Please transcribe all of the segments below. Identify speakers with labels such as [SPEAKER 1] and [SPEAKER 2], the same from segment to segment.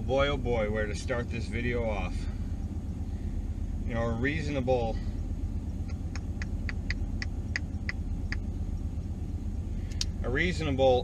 [SPEAKER 1] boy, oh boy, where to start this video off. You know, a reasonable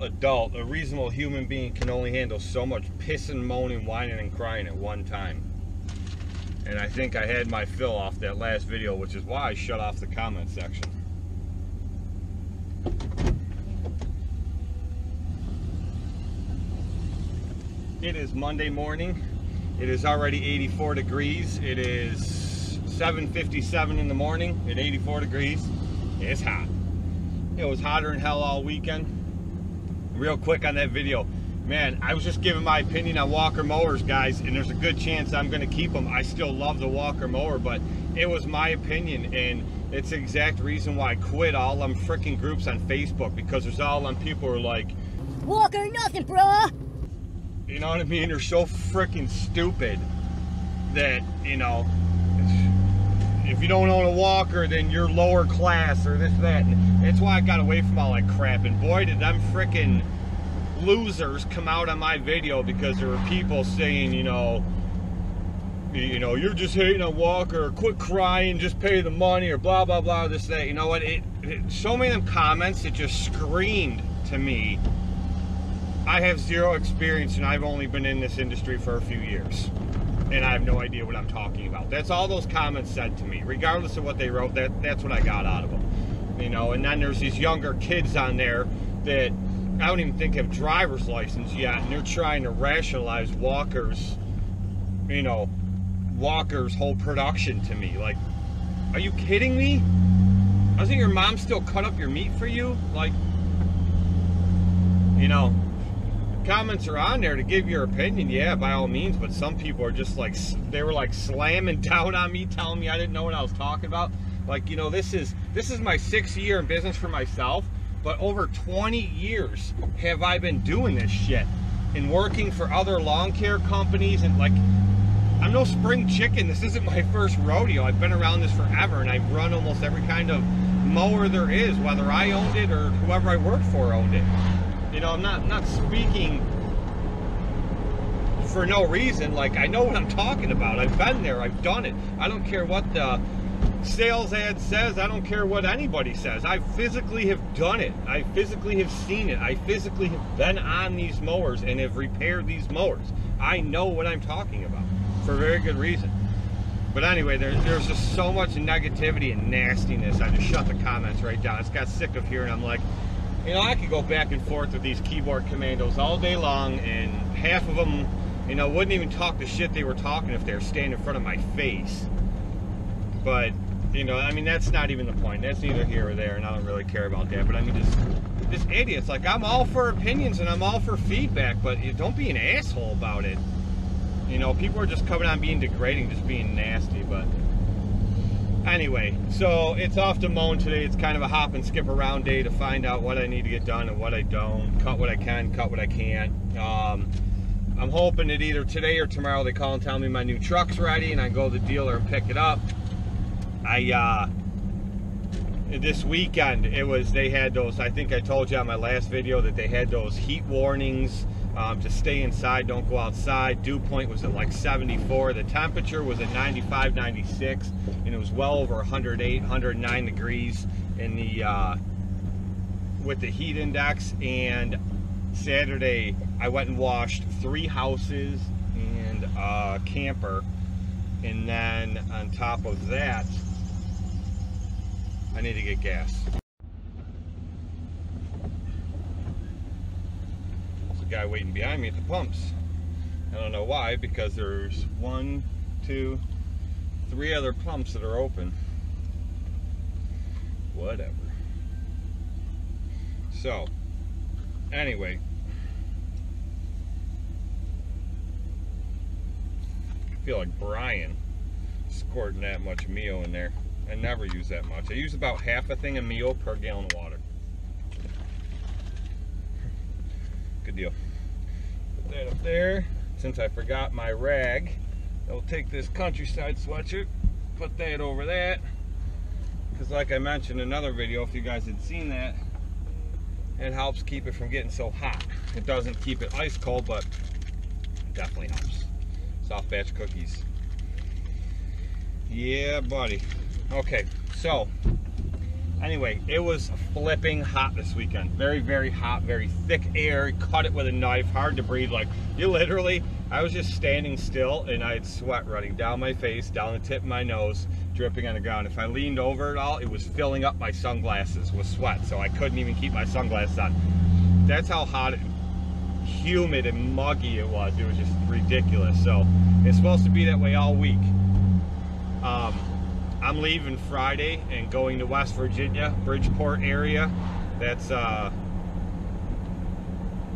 [SPEAKER 1] adult, a reasonable human being can only handle so much pissing, moaning, whining, and crying at one time. And I think I had my fill off that last video, which is why I shut off the comment section. It is Monday morning. It is already 84 degrees. It is 7:57 in the morning at 84 degrees. It's hot. It was hotter than hell all weekend. Real quick on that video, man, I was just giving my opinion on Walker mowers, guys, and there's a good chance I'm going to keep them. I still love the Walker mower, but it was my opinion, and it's the exact reason why I quit all them freaking groups on Facebook, because there's all them people who are like,
[SPEAKER 2] Walker nothing, bruh.
[SPEAKER 1] You know what I mean? They're so freaking stupid that, you know, if you don't own a Walker, then you're lower class or this, that. And that's why I got away from all that crap. And boy, did them freaking losers come out on my video, because there were people saying, you know, you're just hating on Walker, or quit crying, just pay the money, or blah, blah, blah, this, that. You know what? So many of them comments, it just screamed to me, I have zero experience and I've only been in this industry for a few years. And I have no idea what I'm talking about. That's all those comments said to me. Regardless of what they wrote, that's what I got out of them. You know, and then there's these younger kids on there that I don't even think have driver's license yet, and they're trying to rationalize Walker's, you know, Walker's whole production to me. Like, are you kidding me? Doesn't your mom still cut up your meat for you? Like, you know, comments are on there to give your opinion, yeah, by all means, but some people are just like, they were like slamming down on me, telling me I didn't know what I was talking about. Like, you know, this is my 6th year in business for myself, but over 20 years have I been doing this shit and working for other lawn care companies. And like, I'm no spring chicken. This isn't my first rodeo. I've been around this forever, and I've run almost every kind of mower there is, whether I owned it or whoever I worked for owned it. You know, I'm not speaking for no reason. Like, I know what I'm talking about. I've been there. I've done it. I don't care what the sales ad says. I don't care what anybody says. I physically have done it. I physically have seen it. I physically have been on these mowers and have repaired these mowers. I know what I'm talking about for very good reason. But anyway, there's just so much negativity and nastiness. I just shut the comments right down. I just got sick of hearing. I'm like, you know, I could go back and forth with these keyboard commandos all day long, and half of them, you know, wouldn't even talk the shit they were talking if they were standing in front of my face. But, you know, I mean, that's not even the point. That's neither here or there, and I don't really care about that. But I mean, just idiots. Like, I'm all for opinions and I'm all for feedback, but don't be an asshole about it. You know, people are just coming on being degrading, just being nasty. But anyway, so it's off to mowing today. It's kind of a hop and skip around day to find out what I need to get done and what I don't. Cut what I can, cut what I can't. I'm hoping that either today or tomorrow they call and tell me my new truck's ready and I go to the dealer and pick it up. This weekend, they had those, I think I told you on my last video that they had those heat warnings to stay inside, don't go outside. Dew point was at like 74. The temperature was at 95, 96, and it was well over 108, 109 degrees in the with the heat index. And Saturday, I went and washed 3 houses and a camper, and then on top of that, I need to get gas. There's a guy waiting behind me at the pumps. I don't know why, because there's 1, 2, 3 other pumps that are open. Whatever. So, anyway. I feel like Brian squirting that much meal in there. I never use that much. I use about half a thing of meal per gallon of water. Good deal. Put that up there. Since I forgot my rag, I'll take this countryside sweatshirt, put that over that. Because like I mentioned in another video, if you guys had seen that, it helps keep it from getting so hot. It doesn't keep it ice cold, but it definitely helps. Soft batch cookies. Yeah, buddy. Okay, so anyway, it was flipping hot this weekend. Very, very hot, very thick air. Cut it with a knife, hard to breathe. Like, you literally, I was just standing still and I had sweat running down my face, down the tip of my nose, dripping on the ground. If I leaned over at all, it was filling up my sunglasses with sweat, so I couldn't even keep my sunglasses on. That's how hot and humid and muggy it was. It was just ridiculous. So it's supposed to be that way all week. I'm leaving Friday and going to West Virginia, Bridgeport area. That's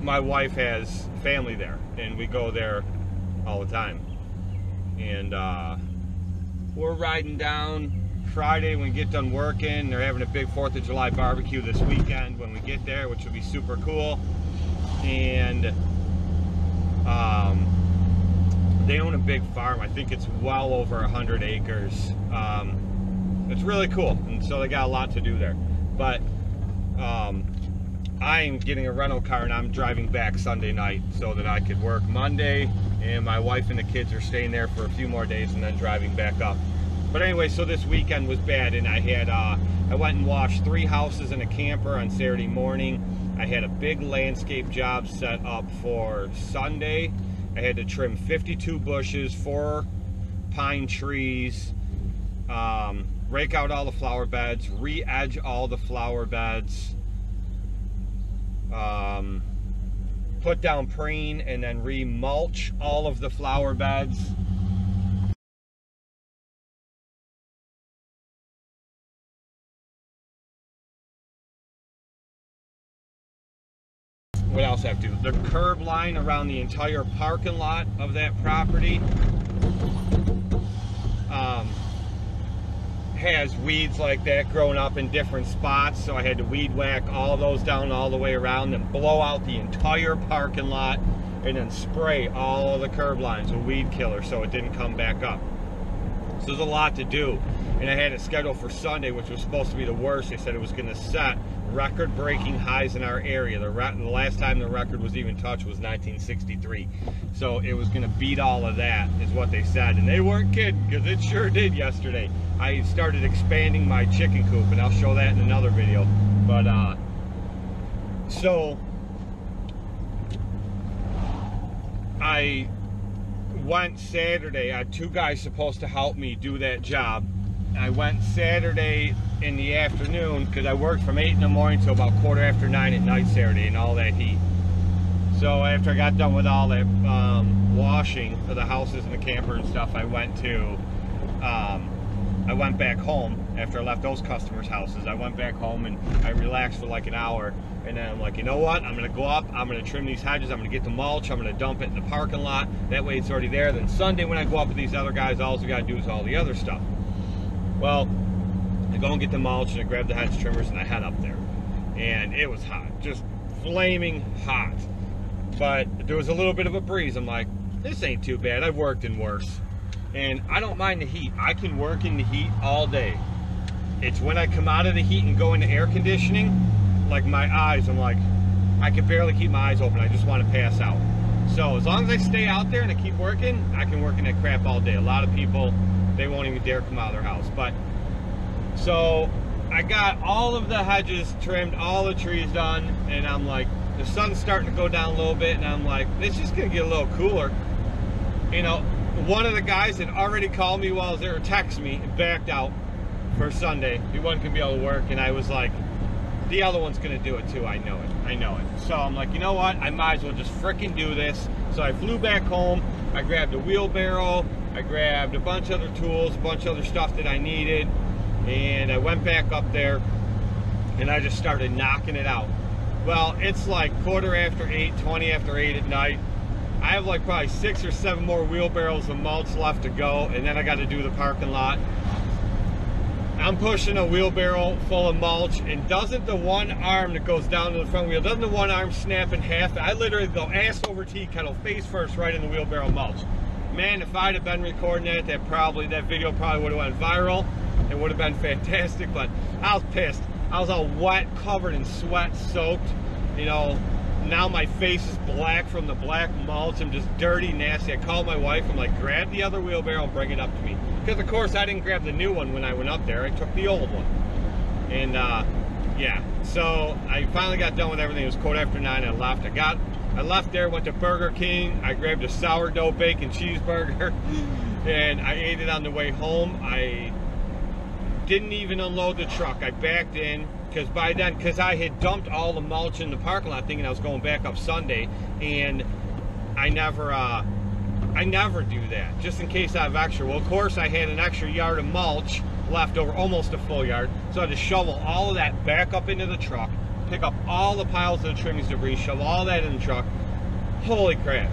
[SPEAKER 1] my wife has family there, and we go there all the time. And we're riding down Friday when we get done working. They're having a big 4th of July barbecue this weekend when we get there, which will be super cool. And they own a big farm. I think it's well over 100 acres. It's really cool, and so they got a lot to do there. But I'm getting a rental car and I'm driving back Sunday night so that I could work Monday, and my wife and the kids are staying there for a few more days and then driving back up. But anyway, so this weekend was bad, and I had I went and washed 3 houses and a camper on Saturday morning. I had a big landscape job set up for Sunday. I had to trim 52 bushes, 4 pine trees, rake out all the flower beds, re-edge all the flower beds, put down preen, and then re-mulch all of the flower beds. What else I have to do? The curb line around the entire parking lot of that property has weeds like that growing up in different spots, so I had to weed whack all those down all the way around and blow out the entire parking lot and then spray all of the curb lines with weed killer so it didn't come back up. So there's a lot to do, and I had it scheduled for Sunday, which was supposed to be the worst. They said it was going to set record-breaking highs in our area. The last time the record was even touched was 1963. So it was going to beat all of that, is what they said. And they weren't kidding, because it sure did yesterday. I started expanding my chicken coop, and I'll show that in another video. But, so I went Saturday. I had 2 guys supposed to help me do that job. I went Saturday in the afternoon because I worked from 8 in the morning till about 9:15 at night Saturday in all that heat. So after I got done with all that washing of the houses and the camper and stuff, I went back home after I left those customers' houses. I went back home and I relaxed for like an hour, and then I'm like, you know what, I'm gonna go up, I'm gonna trim these hedges, I'm gonna get the mulch, I'm gonna dump it in the parking lot, that way it's already there. Then Sunday when I go up with these other guys, all we gotta do is all the other stuff. Well, I go and get the mulch and I grab the hedge trimmers and I head up there, and it was hot, just flaming hot, but there was a little bit of a breeze. I'm like, this ain't too bad, I've worked in worse. And I don't mind the heat. I can work in the heat all day. It's when I come out of the heat and go into air conditioning, like my eyes, I'm like, I can barely keep my eyes open. I just want to pass out. So as long as I stay out there and I keep working, I can work in that crap all day. A lot of people, they won't even dare come out of their house. But so I got all of the hedges trimmed, all the trees done, and I'm like, the sun's starting to go down a little bit, and I'm like, it's just gonna get a little cooler. You know, one of the guys had already called me while I was there, or texted me, and backed out for Sunday. He wasn't gonna be able to work, and I was like, the other one's gonna do it too, I know it. So I'm like, you know what, I might as well just frickin' do this. So I flew back home, I grabbed a wheelbarrow, I grabbed a bunch of other tools, a bunch of other stuff that I needed, and I went back up there, and I just started knocking it out. Well, it's like 8:15, 20 after 8 at night. I have like probably 6 or 7 more wheelbarrows of mulch left to go, and then I got to do the parking lot. I'm pushing a wheelbarrow full of mulch, and doesn't the one arm that goes down to the front wheel, doesn't the one arm snap in half? I literally go ass over tea kettle, face first, right in the wheelbarrow mulch. Man, if I'd have been recording that video probably would have went viral. It would have been fantastic, but I was pissed. I was all wet, covered in sweat, soaked, you know, now my face is black from the black mulch. I'm just dirty, nasty. I called my wife. I'm like, grab the other wheelbarrow and bring it up to me. Because, of course, I didn't grab the new one when I went up there. I took the old one. And, yeah. So I finally got done with everything. It was 9:15. I left. I left there, went to Burger King. I grabbed a sourdough bacon cheeseburger. And I ate it on the way home. I didn't even unload the truck. I backed in. Because by then, because I had dumped all the mulch in the parking lot thinking I was going back up Sunday, and I never do that, just in case I have extra. Well, of course, I had an extra yard of mulch left over, almost a full yard, so I had to shovel all of that back up into the truck, pick up all the piles of the trimmings debris, shovel all that in the truck. Holy crap.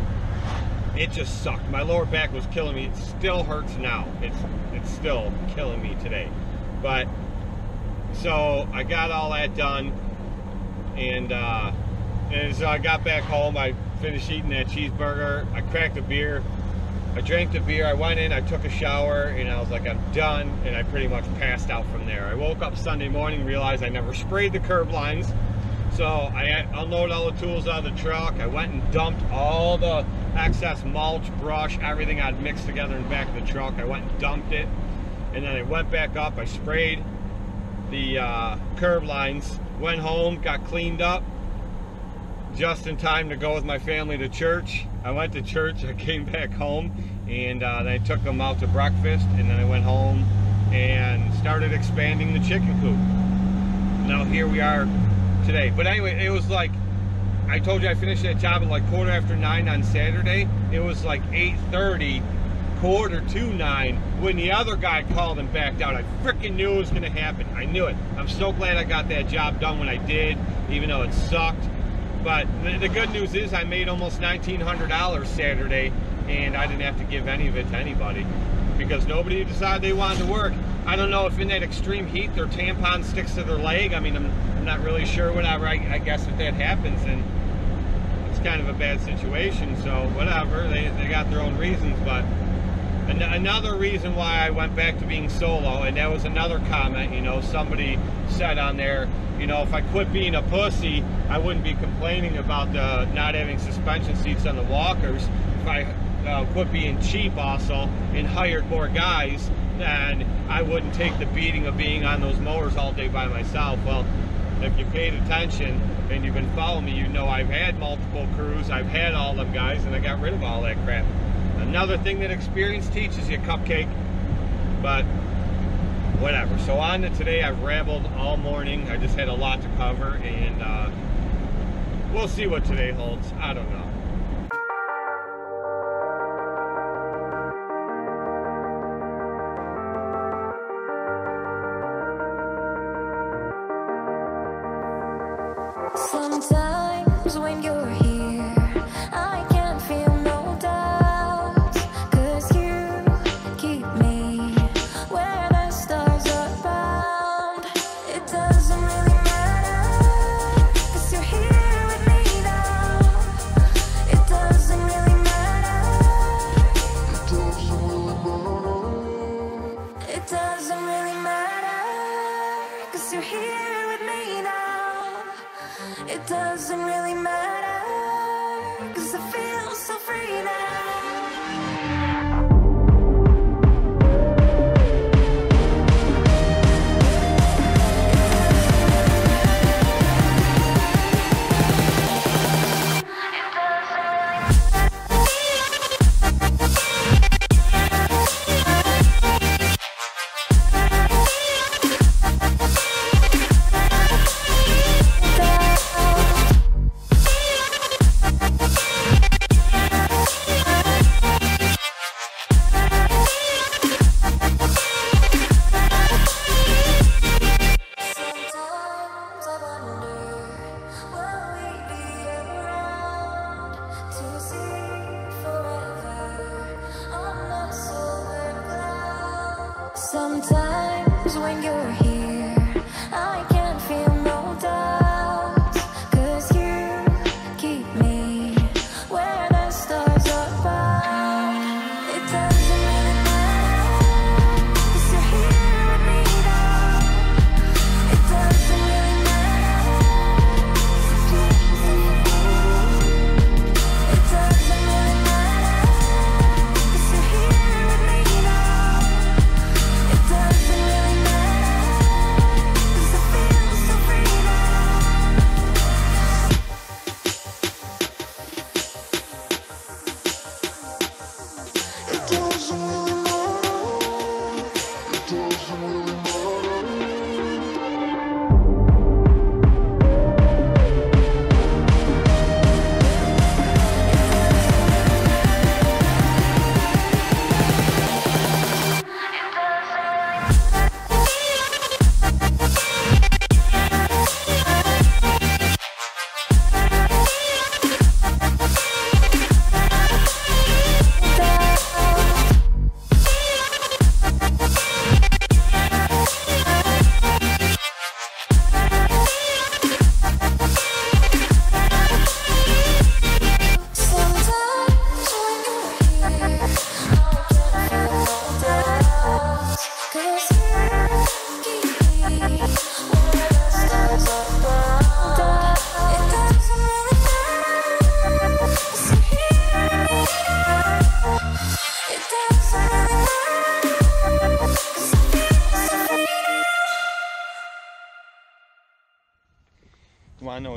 [SPEAKER 1] It just sucked. My lower back was killing me. It still hurts now. It's still killing me today. But so I got all that done, and so I got back home. I finished eating that cheeseburger. I cracked a beer. I drank the beer. I went in. I took a shower, and I was like, I'm done. And I pretty much passed out from there. I woke up Sunday morning, realized I never sprayed the curb lines. So I unloaded all the tools out of the truck. I went and dumped all the excess mulch, brush, everything I'd mixed together in the back of the truck. I went and dumped it, and then I went back up. I sprayed the curb lines, went home, got cleaned up just in time to go with my family to church. I went to church, I came back home, and then I took them out to breakfast, and then I went home and started expanding the chicken coop. Now here we are today. But anyway, it was like, I told you I finished that job at like 9:15 on Saturday. It was like 8:30, 8:45 when the other guy called and backed out. I freaking knew it was going to happen. I knew it. I'm so glad I got that job done when I did, even though it sucked. But the good news is I made almost $1,900 Saturday, and I didn't have to give any of it to anybody because nobody decided they wanted to work. I don't know if in that extreme heat their tampon sticks to their leg. I mean, I'm not really sure. Whatever. I guess if that happens, then it's kind of a bad situation. So whatever. They got their own reasons, but. Another reason why I went back to being solo, and that was another comment, you know, somebody said on there, you know, if I quit being a pussy, I wouldn't be complaining about the not having suspension seats on the walkers. If I quit being cheap also and hired more guys, then I wouldn't take the beating of being on those mowers all day by myself. Well, if you paid attention and you've been following me, you know I've had multiple crews, I've had all them guys, and I got rid of all that crap. Another thing that experience teaches you, cupcake, but whatever. So on to today, I've rambled all morning. I just had a lot to cover, and we'll see what today holds. I don't know.
[SPEAKER 3] Sometimes when you're here, I can't feel no doubt, 'cause you keep me where the stars are bound. It doesn't really matter, 'cause you're here with me now. It doesn't really matter. It doesn't really matter, 'cause you're here with me now. It doesn't really matter, 'cause I feel so free now. Sometimes when you're here, I can't feel no doubt, 'cause you keep me where the stars are bound. It doesn't really matter, 'cause you're here with me now. It doesn't really matter.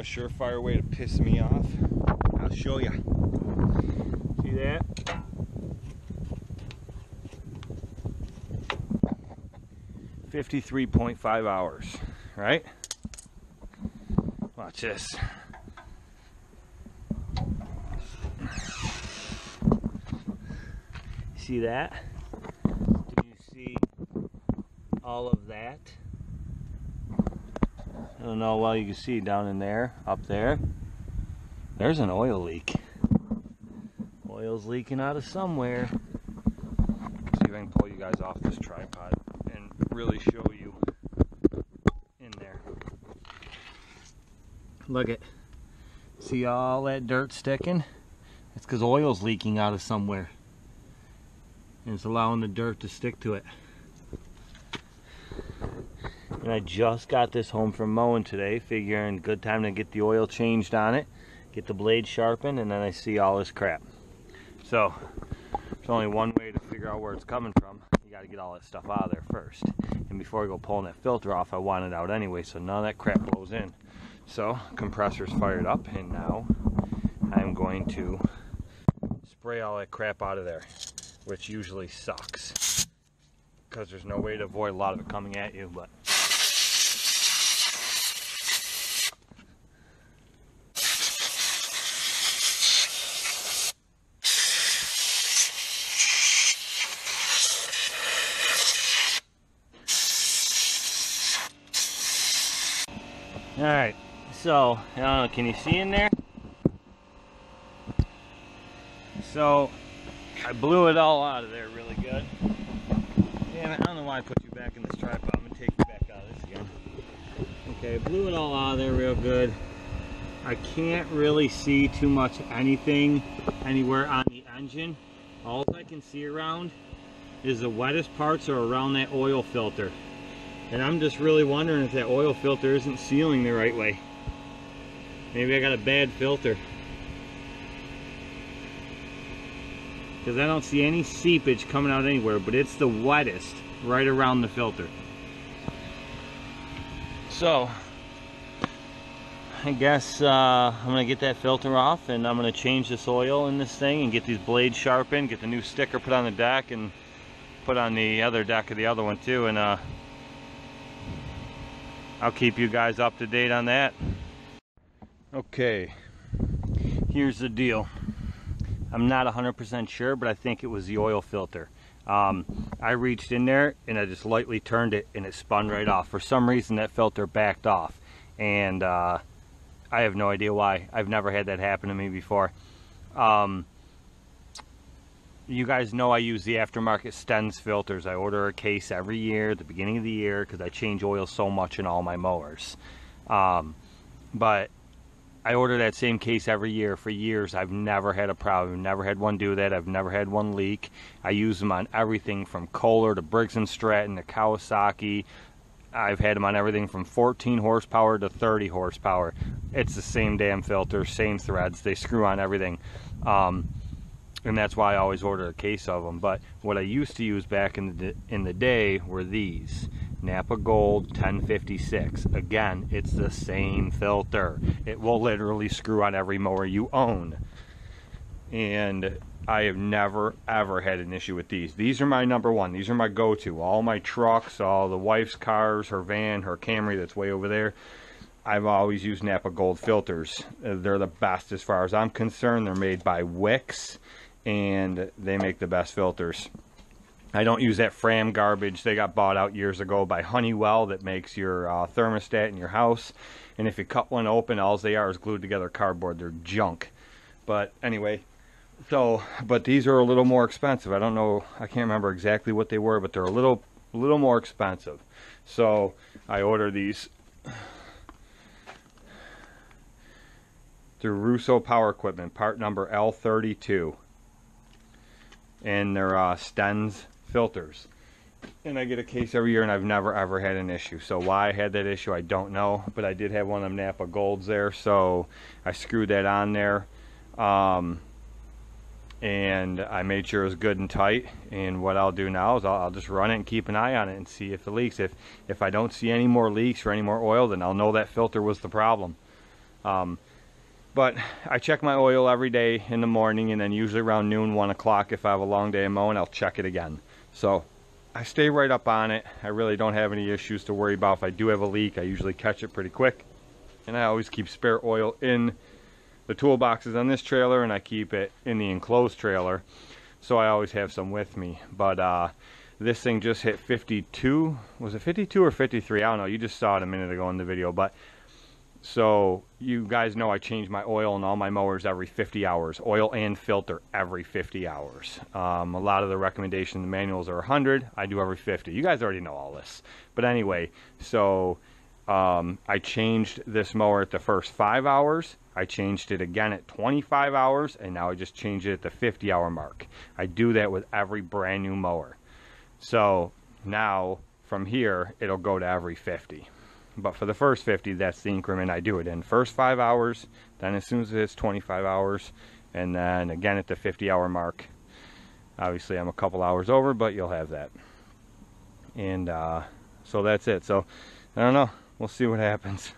[SPEAKER 1] surefire way to piss me off. I'll show you. See that? $53.5 hours, right? Watch this. See that? Do you see all of that? I don't know, well, you can see down in there, up there, there's an oil leak. Oil's leaking out of somewhere. See if I can pull you guys off this tripod and really show you in there. Look at, see all that dirt sticking? It's because oil's leaking out of somewhere. And it's allowing the dirt to stick to it. And I just got this home from mowing today, figuring good time to get the oil changed on it, get the blade sharpened, and then I see all this crap. So there's only one way to figure out where it's coming from. You got to get all that stuff out of there first. And before I go pulling that filter off, I want it out anyway, so none of that crap blows in. So compressor's fired up, and now I'm going to spray all that crap out of there, which usually sucks because there's no way to avoid a lot of it coming at you. But all right, so I don't know, can you see in there? So I blew it all out of there really good. Damn it, I don't know why I put you back in this tripod. I'm gonna take you back out of this again. Okay, I blew it all out of there real good. I can't really see too much anything anywhere on the engine. All I can see around is the wettest parts are around that oil filter. And I'm just really wondering if that oil filter isn't sealing the right way. Maybe I got a bad filter. Because I don't see any seepage coming out anywhere, but it's the wettest right around the filter. So I guess I'm going to get that filter off, and I'm going to change this oil in this thing and get these blades sharpened, get the new sticker put on the deck and put on the other deck of the other one too, and I'll keep you guys up to date on that. Okay, here's the deal. I'm not 100% sure, but I think it was the oil filter. I reached in there and I just lightly turned it and it spun right off. For some reason that filter backed off, and I have no idea why. I've never had that happen to me before. You guys know I use the aftermarket Stens filters. I order a case every year at the beginning of the year because I change oil so much in all my mowers. But I order that same case every year for years. I've never had a problem. I've never had one do that. I've never had one leak. I use them on everything from Kohler to Briggs & Stratton to Kawasaki. I've had them on everything from 14 horsepower to 30 horsepower. It's the same damn filter, same threads. They screw on everything. And that's why I always order a case of them. But what I used to use back in the day were these Napa Gold 1056. Again, it's the same filter. It will literally screw on every mower you own. And I have never ever had an issue with these. These are my number one. These are my go-to. All my trucks, all the wife's cars, her van, her Camry that's way over there, I've always used Napa Gold filters. They're the best as far as I'm concerned. They're made by Wix, and they make the best filters. I don't use that Fram garbage. They got bought out years ago by Honeywell that makes your thermostat in your house. And if you cut one open, all they are is glued together cardboard. They're junk. But anyway, so, but these are a little more expensive. I don't know, I can't remember exactly what they were, but they're a little more expensive. So I ordered these through Russo Power Equipment, part number L32. And they're Stens filters. And I get a case every year, and I've never ever had an issue. So why I had that issue, I don't know. But I did have one of them Napa Golds there, so I screwed that on there. And I made sure it was good and tight. And what I'll do now is I'll just run it and keep an eye on it and see if it leaks. If I don't see any more leaks or any more oil, then I'll know that filter was the problem. But I check my oil every day in the morning, and then usually around noon, 1 o'clock, if I have a long day of mowing, I'll check it again. So I stay right up on it. I really don't have any issues to worry about. If I do have a leak, I usually catch it pretty quick. And I always keep spare oil in the toolboxes on this trailer, and I keep it in the enclosed trailer. So I always have some with me. But this thing just hit 52. Was it 52 or 53? I don't know. You just saw it a minute ago in the video. But so you guys know I change my oil in all my mowers every 50 hours. Oil and filter every 50 hours. A lot of the recommendation manuals are 100. I do every 50. You guys already know all this. But anyway, so I changed this mower at the first 5 hours. I changed it again at 25 hours. And now I just changed it at the 50-hour mark. I do that with every brand new mower. So now from here, it'll go to every 50. But for the first 50, that's the increment I do it in. First 5 hours, then as soon as it hits 25 hours, and then again at the 50-hour mark. Obviously, I'm a couple hours over, but you'll have that. And so that's it. So, I don't know. We'll see what happens.